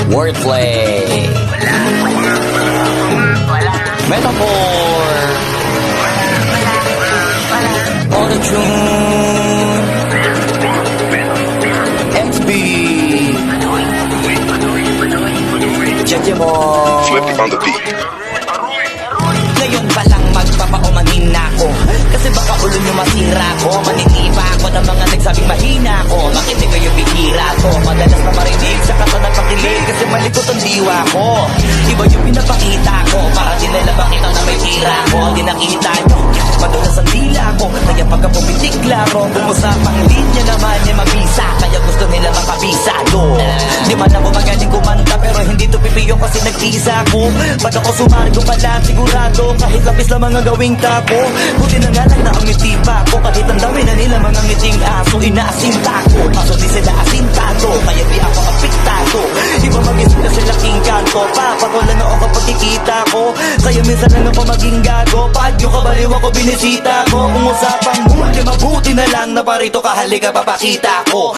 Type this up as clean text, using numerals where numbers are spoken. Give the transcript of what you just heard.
Wordplay. Metaphor. Auto-tune. XB. Check mo. Flip it on the beat. Ngayon pa lang magpapaumanin na ako, kasi baka ulo nyo masira ko. Manitipa ako ng mga nagsabing mahina ko. Makinig ko yung bihira ko, madalas na marinig sa kata ng pakilig, kasi malikot ang diwa ko. Iba yung pinapakita ko, para di nila makita na may tira ko. Di nakita nyo, madulas ang dila ko, kaya pagka pumitik laro, kung usapang linya naman niya mabisa, kaya gusto nila makabisado. Di man ako magaling kumanta, pero hindi to pipiyo kasi nagtisa ko. Pag ako sumargo pa lang sigurado, kahit lapis lang mga gawing tapo. Buti na nga lang na ang ngitipa ko, kahit ang dami na nila mga ngiting aso. Inaasinta ko, kaso di sila asintado, kaya di ako apiktado. Iba mag-isip na sila king kanto, papakulan ako kapag kikita ko. Kaya minsan lang ako maging gago, pag yung kabaliw ako binisita ko. Kung usapang huli, mabuti na lang na parito ka, halika papakita ko.